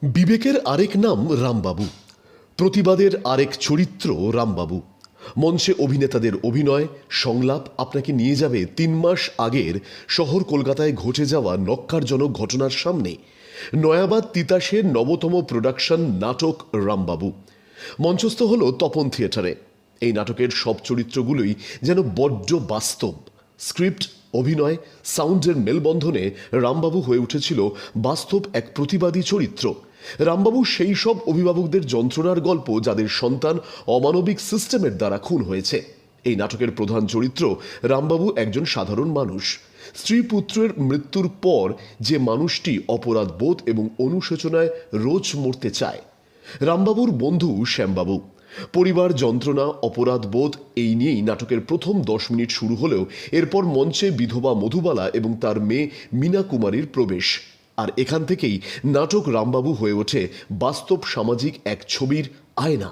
বিবেকের আরেক নাম রামবাবু, প্রতিবাদের আরেক চরিত্র রামবাবু। মঞ্চে অভিনেতাদের অভিনয় সংলাপ আপনাকে নিয়ে যাবে ৩ মাস আগের শহর কলকাতায় ঘটে যাওয়া নক্কারজনক ঘটনার সামনে। নয়াবাদ তিতাসের নবতম প্রোডাকশন নাটক রামবাবু মঞ্চস্থ হলো তপন থিয়েটারে। এই নাটকের সব চরিত্রগুলোই যেন বড্ড বাস্তব। স্ক্রিপ্ট, অভিনয়, সাউন্ডের মেলবন্ধনে রামবাবু হয়ে উঠেছিল বাস্তব এক প্রতিবাদী চরিত্র। রামবাবু সেই সব অভিভাবকদের যন্ত্রণার গল্প যাদের সন্তান অমানবিক সিস্টেমের দ্বারা খুন হয়েছে। এই নাটকের প্রধান চরিত্র রামবাবু একজন সাধারণ মানুষ। স্ত্রী পুত্রের মৃত্যুর পর যে মানুষটি অপরাধ বোধ এবং অনুশোচনায় রোজ মরতে চায়। রামবাবুর বন্ধু শ্যামবাবু। পরিবার, যন্ত্রণা, অপরাধ বোধ এই নিয়েই নাটকের প্রথম 10 মিনিট শুরু হলেও এরপর মঞ্চে বিধবা মধুবালা এবং তার মেয়ে মীনা কুমারীর প্রবেশ। আর এখান থেকেই নাটক রামবাবু হয়ে ওঠে বাস্তব সামাজিক এক ছবির আয়না।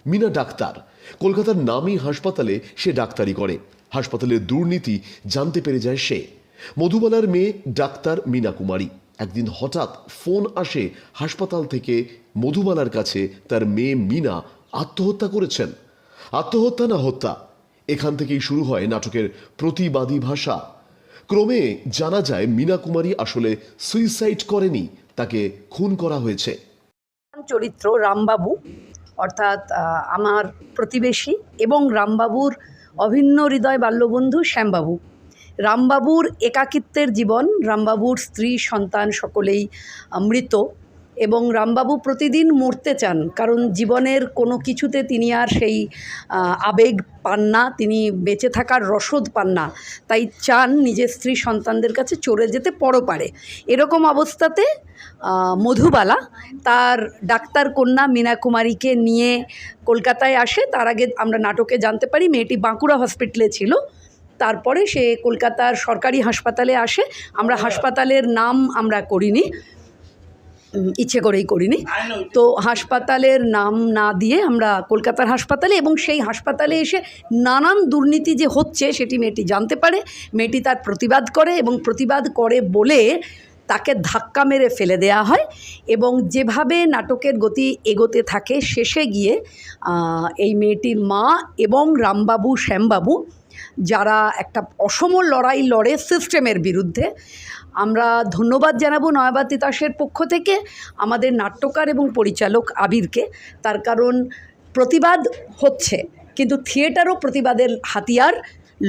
মীনা ডাক্তার, কলকাতার নামী হাসপাতালে সে ডাক্তারি করে। হাসপাতালের দুর্নীতি জানতে পেরে যায় সে। মধুবালার মেয়ে ডাক্তার মীনা কুমারী। একদিন হঠাৎ ফোন আসে হাসপাতাল থেকে মধুবালার কাছে, তার মেয়ে মীনা আত্মহত্যা করেছেন। আত্মহত্যা না হত্যা, এখান থেকেই শুরু হয় নাটকের প্রতিবাদী ভাষা। ক্রমে জানা যায় মীনা কুমারী আসলে সুইসাইড করেনি, তাকে খুন করা হয়েছে। চরিত্র রামবাবু অর্থাৎ আমার প্রতিবেশী এবং রামবাবুর অভিন্ন হৃদয় বাল্যবন্ধু শ্যামবাবু। রামবাবুর একাকিত্বের জীবন, রামবাবুর স্ত্রী সন্তান সকলেই মৃত এবং রামবাবু প্রতিদিন মরতে চান, কারণ জীবনের কোনো কিছুতে তিনি আর সেই আবেগ পান না, তিনি বেঁচে থাকার রসদ পান না, তাই চান নিজের স্ত্রী সন্তানদের কাছে চলে যেতে পরপারে। এরকম অবস্থাতে মধুবালা তার ডাক্তার কন্যা মীনা কুমারীকে নিয়ে কলকাতায় আসে। তার আগে আমরা নাটকে জানতে পারি মেয়েটি বাঁকুড়া হসপিটালে ছিল, তারপরে সে কলকাতার সরকারি হাসপাতালে আসে। আমরা হাসপাতালের নাম আমরা করিনি, ইচ্ছে করেই করিনি, তো হাসপাতালের নাম না দিয়ে আমরা কলকাতার হাসপাতালে, এবং সেই হাসপাতালে এসে নানান দুর্নীতি যে হচ্ছে সেটি মেয়েটি জানতে পারে। মেয়েটি তার প্রতিবাদ করে এবং প্রতিবাদ করে বলে তাকে ধাক্কা মেরে ফেলে দেয়া হয়। এবং যেভাবে নাটকের গতি এগোতে থাকে, শেষে গিয়ে এই মেয়েটির মা এবং রামবাবু শ্যামবাবু, যারা একটা অসম লড়াই লড়ে সিস্টেমের বিরুদ্ধে, আমরা ধন্যবাদ জানাবো নয়াবাদ তিতাসের পক্ষ থেকে আমাদের নাট্যকার এবং পরিচালক আবিরকে। তার কারণ প্রতিবাদ হচ্ছে, কিন্তু থিয়েটারও প্রতিবাদের হাতিয়ার,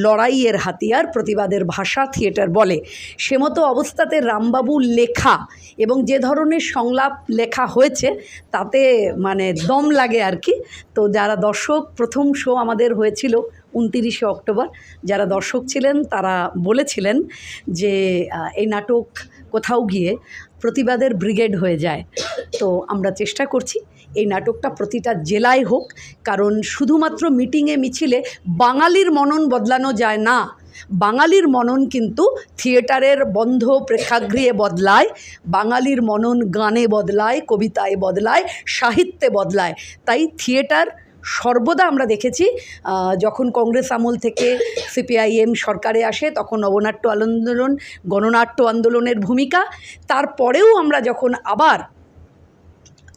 লড়াইয়ের হাতিয়ার, প্রতিবাদের ভাষা থিয়েটার বলে। সে মতো অবস্থাতে রামবাবুর লেখা এবং যে ধরনের সংলাপ লেখা হয়েছে তাতে মানে দম লাগে আর কি। তো যারা দর্শক, প্রথম শো আমাদের হয়েছিল 29শে অক্টোবর, যারা দর্শক ছিলেন তারা বলেছিলেন যে এই নাটক কোথাও গিয়ে প্রতিবাদের ব্রিগেড হয়ে যায়। তো আমরা চেষ্টা করছি এই নাটকটা প্রতিটা জেলায় হোক, কারণ শুধুমাত্র মিটিংয়ে মিছিলে বাঙালির মনন বদলানো যায় না। বাঙালির মনন কিন্তু থিয়েটারের বন্ধ প্রেক্ষাগৃহে বদলায়, বাঙালির মনন গানে বদলায়, কবিতায় বদলায়, সাহিত্যে বদলায়। তাই থিয়েটার সর্বদা আমরা দেখেছি, যখন কংগ্রেস আমল থেকে সিপিআইএম সরকারে আসে তখন নবনাট্য আন্দোলন, গণনাট্য আন্দোলনের ভূমিকা। তারপরেও আমরা যখন আবার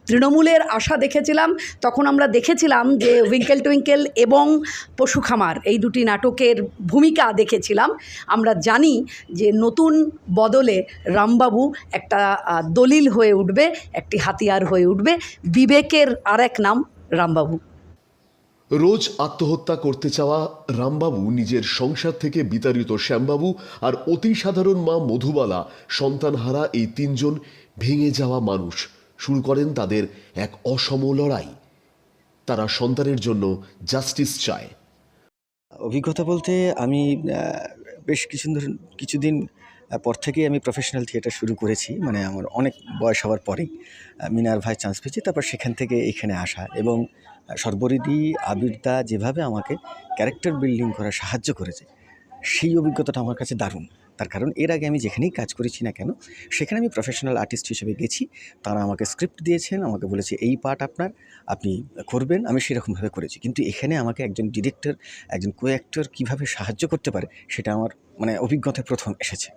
তৃণমূলের আশা দেখেছিলাম, তখন আমরা দেখেছিলাম যে উইঙ্কেল টুইঙ্কেল এবং পশু খামার এই দুটি নাটকের ভূমিকা দেখেছিলাম। আমরা জানি যে নতুন বদলে রামবাবু একটা দলিল হয়ে উঠবে, একটি হাতিয়ার হয়ে উঠবে। বিবেকের আরেক নাম রামবাবু। রোজ আত্মহত্যা করতে চাওয়া রামবাবু, নিজের সংসার থেকে বিতাড়িত শ্যামবাবু আর অতি সাধারণ মা মধুবালা, সন্তানহারা এই 3 জন ভেঙে যাওয়া মানুষ শুরু করেন তাদের এক অসম লড়াই। তারা সন্তানের জন্য জাস্টিস চায়। অভিজ্ঞতা বলতে আমি বেশ কিছুদিন পর থেকেই আমি প্রফেশনাল থিয়েটার শুরু করেছি, মানে আমার অনেক বয়স হওয়ার পরেই মিনার ভাই চান্স পেয়েছি, তারপর সেখান থেকে এখানে আসা। এবং সর্বরিদি আবিরদা যেভাবে আমাকে ক্যারেক্টার বিল্ডিং করা সাহায্য করেছে, সেই অভিজ্ঞতাটা আমার কাছে দারুণ। তার কারণ এর আগে আমি যেখানেই কাজ করেছি না কেন, সেখানে আমি প্রফেশনাল আর্টিস্ট হিসেবে গেছি। তারা আমাকে স্ক্রিপ্ট দিয়েছেন, আমাকে বলেছে এই পার্ট আপনি করবেন, আমি সেরকমভাবে করেছি। কিন্তু এখানে আমাকে একজন ডিরেক্টর, একজন কো অ্যাক্টর কীভাবে সাহায্য করতে পারে, সেটা আমার মানে অভিজ্ঞতায় প্রথম এসেছে।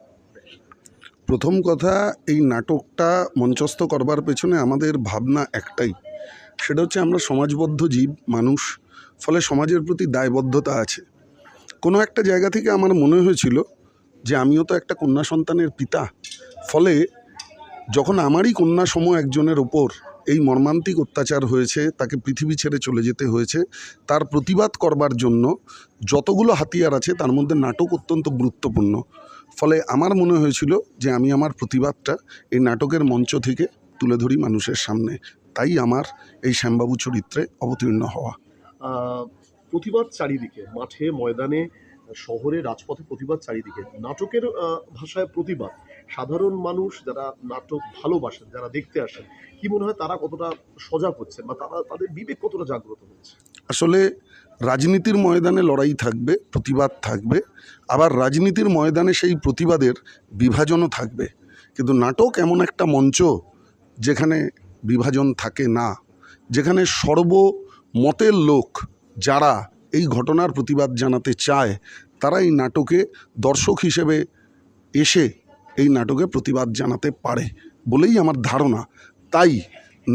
প্রথম কথা, এই নাটকটা মঞ্চস্থ করবার পেছনে আমাদের ভাবনা একটাই, সেটা হচ্ছে আমরা সমাজবদ্ধ জীব মানুষ, ফলে সমাজের প্রতি দায়বদ্ধতা আছে। কোনো একটা জায়গা থেকে আমার মনে হয়েছিল যে আমিও তো একটা কন্যা সন্তানের পিতা, ফলে যখন আমারই কন্যা সম একজনের ওপর এই মর্মান্তিক অত্যাচার হয়েছে, তাকে পৃথিবী ছেড়ে চলে যেতে হয়েছে, তার প্রতিবাদ করবার জন্য যতগুলো হাতিয়ার আছে তার মধ্যে নাটক অত্যন্ত গুরুত্বপূর্ণ। ফলে আমার মনে হয়েছিল যে আমি আমার প্রতিবাদটা এই নাটকের মঞ্চ থেকে তুলে ধরি মানুষের সামনে, তাই আমার এই শ্যামবাবু চরিত্রে অবতীর্ণ হওয়া। প্রতিবাদ চারিদিকে, মাঠে ময়দানে শহরে রাজপথে প্রতিবাদ চারিদিকে, নাটকের ভাষায় প্রতিবাদ। সাধারণ মানুষ যারা নাটক ভালোবাসেন, যারা দেখতে আসেন, কি মনে হয় তারা কতটা সজাগ হচ্ছেন বা তাদের বিবেক কতটা জাগ্রত হচ্ছে? আসলে রাজনীতির ময়দানে লড়াই থাকবে, প্রতিবাদ থাকবে, আবার রাজনীতির ময়দানে সেই প্রতিবাদের বিভাজনও থাকবে, কিন্তু নাটক এমন একটা মঞ্চ যেখানে বিভাজন থাকে না, যেখানে সর্বমতের লোক যারা এই ঘটনার প্রতিবাদ জানাতে চায় তারা এই নাটকে দর্শক হিসেবে এসে এই নাটকে প্রতিবাদ জানাতে পারে বলেই আমার ধারণা। তাই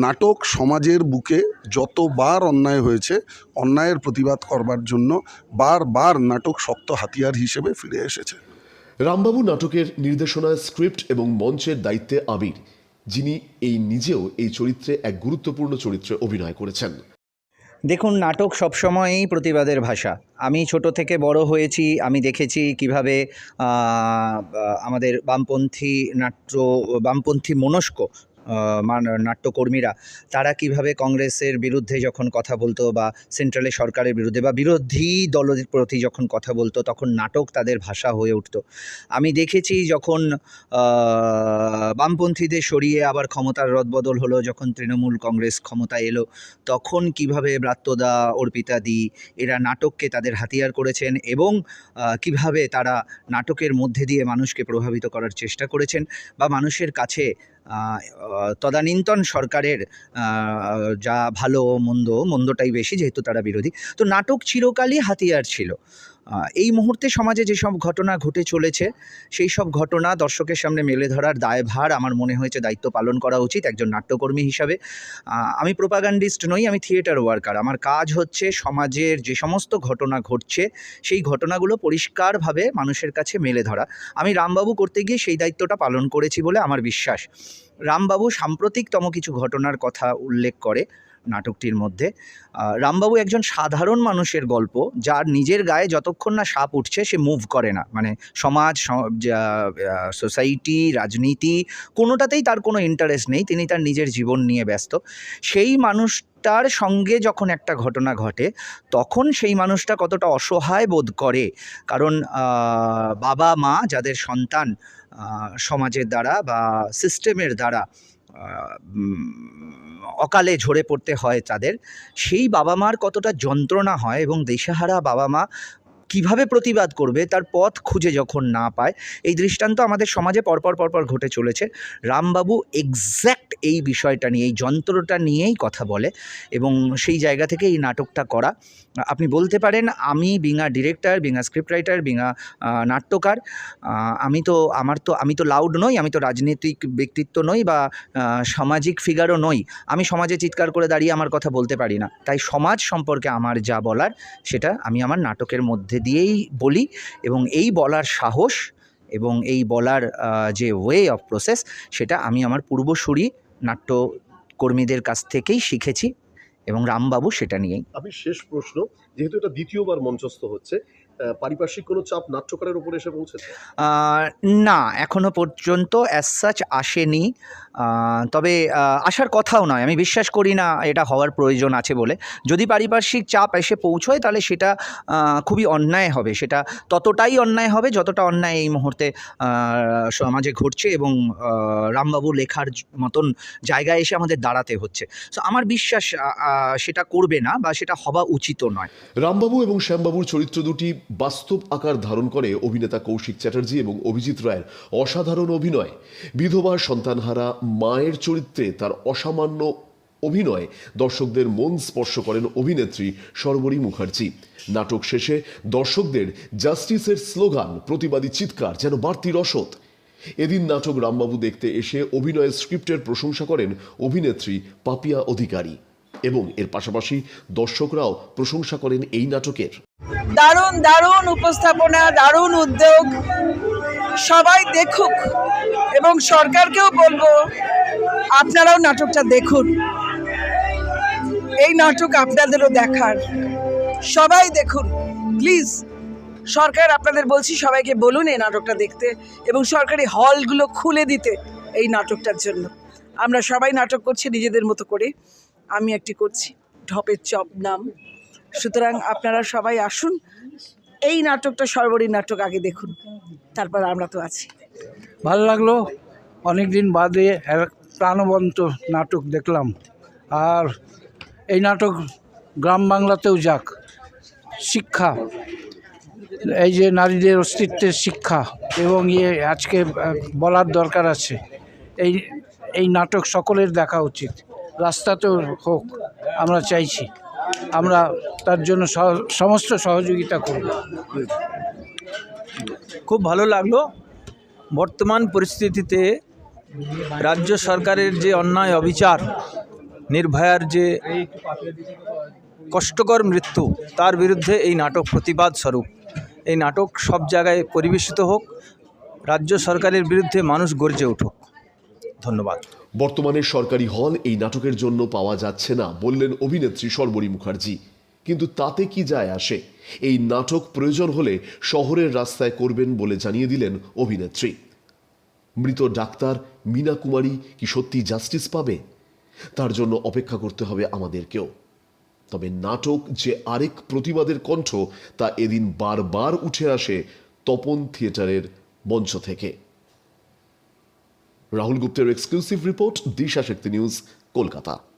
নাটক সমাজের বুকে যতবার অন্যায় হয়েছে, অন্যায়ের প্রতিবাদ করবার জন্য বারবার নাটক শক্ত হাতিয়ার হিসেবে ফিরে এসেছে। রামবাবু নাটকের নির্দেশনায়, স্ক্রিপ্ট এবং মঞ্চের দায়িত্বে আবির, যিনি নিজেও এই চরিত্রে এক গুরুত্বপূর্ণ চরিত্রে অভিনয় করেছেন। দেখুন, নাটক সবসময়ই প্রতিবাদের ভাষা। আমি ছোট থেকে বড় হয়েছি, আমি দেখেছি কিভাবে আমাদের বামপন্থী মনস্ক নাট্যকর্মীরা তারা কিভাবে কংগ্রেসের বিরুদ্ধে যখন কথা বলতো বা সেন্ট্রালের সরকারের বিরুদ্ধে বা বিরোধী দলের প্রতি যখন কথা বলতো, তখন নাটক তাদের ভাষা হয়ে উঠত। আমি দেখেছি যখন বামপন্থীদের সরিয়ে আবার ক্ষমতার রদবদল হলো, যখন তৃণমূল কংগ্রেস ক্ষমতায় এলো, তখন কিভাবে ব্রাত্যদা, অর্পিতা দি এরা নাটককে তাদের হাতিয়ার করেছেন এবং কিভাবে তারা নাটকের মধ্যে দিয়ে মানুষকে প্রভাবিত করার চেষ্টা করেছেন বা মানুষের কাছে তদানীন্তন সরকারের যা ভালো মন্দটাই বেশি, যেহেতু তারা বিরোধী। তো নাটক চিরকালই হাতিয়ার ছিল। এই মুহূর্তে সমাজে যেসব ঘটনা ঘটে চলেছে সেই সব ঘটনা দর্শকের সামনে মেলে ধরার দায়ভার আমার মনে হয়েছে দায়িত্ব পালন করা উচিত একজন নাট্যকর্মী হিসাবে। আমি প্রোপাগান্ডিস্ট নই, আমি থিয়েটার ওয়ার্কার। আমার কাজ হচ্ছে সমাজের যে সমস্ত ঘটনা ঘটছে সেই ঘটনাগুলো পরিষ্কারভাবে মানুষের কাছে মেলে ধরা। আমি রামবাবু করতে গিয়ে সেই দায়িত্বটা পালন করেছি বলে আমার বিশ্বাস। রামবাবু সাম্প্রতিকতম কিছু ঘটনার কথা উল্লেখ করে নাটকটির মধ্যে। রামবাবু একজন সাধারণ মানুষের গল্প, যার নিজের গায়ে যতক্ষণ না সাপ উঠছে সে মুভ করে না। মানে সমাজ, সোসাইটি, রাজনীতি কোনোটাতেই তার কোনো ইন্টারেস্ট নেই, তিনি তার নিজের জীবন নিয়ে ব্যস্ত। সেই মানুষটার সঙ্গে যখন একটা ঘটনা ঘটে তখন সেই মানুষটা কতটা অসহায় বোধ করে, কারণ বাবা মা যাদের সন্তান সমাজের দ্বারা বা সিস্টেমের দ্বারা অকালে ঝরে পড়তে হয় তাদের, সেই বাবা মার কতটা যন্ত্রণা হয় এবং দিশেহারা বাবা মা কিভাবে প্রতিবাদ করবে তার পথ খুঁজে যখন না পায়, এই দৃষ্টান্ত আমাদের সমাজে পরপর ঘটে চলেছে। রামবাবু এক্স্যাক্ট এই বিষয়টা নিয়ে, এই যন্ত্রটা নিয়েই কথা বলে এবং সেই জায়গা থেকে এই নাটকটা করা। আপনি বলতে পারেন আমি বিঙা ডিরেক্টর, বিঙা স্ক্রিপ্ট রাইটার, বিঙা নাট্যকার, আমি তো লাউড নই, আমি তো রাজনৈতিক ব্যক্তিত্ব নই বা সামাজিক ফিগারও নই। আমি সমাজে চিৎকার করে দাঁড়িয়ে আমার কথা বলতে পারি না। তাই সমাজ সম্পর্কে আমার যা বলার সেটা আমি আমার নাটকের মধ্যে দিয়েই বলি এবং এই বলার সাহস এবং এই বলার যে ওয়ে অফ প্রসেস সেটা আমি আমার পূর্বসূরি নাট্যকর্মীদের কাছ থেকেই শিখেছি এবং রামবাবু সেটা নিয়েই। আমি শেষ প্রশ্ন, যেহেতু এটা দ্বিতীয়বার মঞ্চস্থ হচ্ছে, পারিপার্শ্বিক কোনো চাপ নাট্যকারের উপর এসে পৌঁছেছে? না, এখনো পর্যন্ত অ্যাজ সাচ আসেনি, তবে আসার কথাও নয়। আমি বিশ্বাস করি না এটা হওয়ার প্রয়োজন আছে বলে। যদি পারিপার্শ্বিক চাপ এসে পৌঁছয় তাহলে সেটা খুবই অন্যায় হবে, সেটা ততটাই অন্যায় হবে যতটা অন্যায় এই মুহূর্তে সমাজে ঘটছে এবং রামবাবু লেখার মতন জায়গায় এসে আমাদের দাঁড়াতে হচ্ছে। সো আমার বিশ্বাস সেটা করবে না বা সেটা হওয়া উচিতও নয়। রামবাবু এবং শ্যামবাবুর চরিত্র দুটি বাস্তব আকার ধারণ করে অভিনেতা কৌশিক চ্যাটার্জি এবং অভিজিৎ রায়ের অসাধারণ অভিনয়। বিধবা সন্তানহারা মায়ের চরিত্রে তার অসামান্য অভিনয় দর্শকদের মন স্পর্শ করেন অভিনেত্রী শর্বরী মুখার্জি। নাটক শেষে দর্শকদের জাস্টিসের স্লোগান, প্রতিবাদী চিৎকার যেন বাড়তি রসদ। এদিন নাটক রামবাবু দেখতে এসে অভিনয়ের স্ক্রিপ্টের প্রশংসা করেন অভিনেত্রী পাপিয়া অধিকারী এবং এর পাশাপাশি দর্শকরাও প্রশংসা করেন এই নাটকের। দারুণ দারুণ উপস্থাপনা, দারুণ উদ্যোগ, সবাই দেখুক এবং সরকারকেও বলবো আপনারাও নাটকটা দেখুন। এই নাটক আপনাদেরও দেখার, সবাই দেখুন প্লিজ। সরকার আপনাদের বলছি, সবাইকে বলুন এই নাটকটা দেখতে এবং সরকারি হলগুলো খুলে দিতে এই নাটকটার জন্য। আমরা সবাই নাটক করছি নিজেদের মতো করে, আমি একটি করছি ঢপের চপ নাম। সুতরাং আপনারা সবাই আসুন, এই নাটকটা সর্বরী নাটক আগে দেখুন, তারপর আমরা তো আছি। ভালো লাগলো, অনেক দিন বাদে এক প্রাণবন্ত নাটক দেখলাম। আর এই নাটক গ্রাম বাংলাতেও যাক, শিক্ষা, এই যে নারীদের অস্তিত্বের শিক্ষা এবং আজকে বলার দরকার আছে। এই নাটক সকলের দেখা উচিত, রাস্তাতেও হোক আমরা চাইছি, আমরা তার জন্য সমস্ত সহযোগিতা করব। খুব ভালো লাগলো। বর্তমান পরিস্থিতিতে রাজ্য সরকারের যে অন্যায় অবিচার, নির্ভয়ার যে কষ্টকর মৃত্যু, তার বিরুদ্ধে এই নাটক প্রতিবাদ স্বরূপ। এই নাটক সব জায়গায় পরিবেশিত হোক, রাজ্য সরকারের বিরুদ্ধে মানুষ গর্জে উঠুক। ধন্যবাদ। বর্তমানে সরকারি হল এই নাটকের জন্য পাওয়া যাচ্ছে না বললেন অভিনেত্রী শর্বরী মুখার্জি, কিন্তু তাতে কি যায় আসে? এই নাটক প্রয়োজন হলে শহরের রাস্তায় করবেন বলে জানিয়ে দিলেন অভিনেত্রী। মৃত ডাক্তার মীনা কুমারী কি সত্যি জাস্টিস পাবে? তার জন্য অপেক্ষা করতে হবে আমাদেরকেও। তবে নাটক যে আরেক প্রতিবাদের কণ্ঠ, তা এদিন বারবার উঠে আসে তপন থিয়েটারের মঞ্চ থেকে। রাহুল গুপ্তের এক্সক্লুসিভ রিপোর্ট, দিশা শক্তি নিউজ, কলকাতা।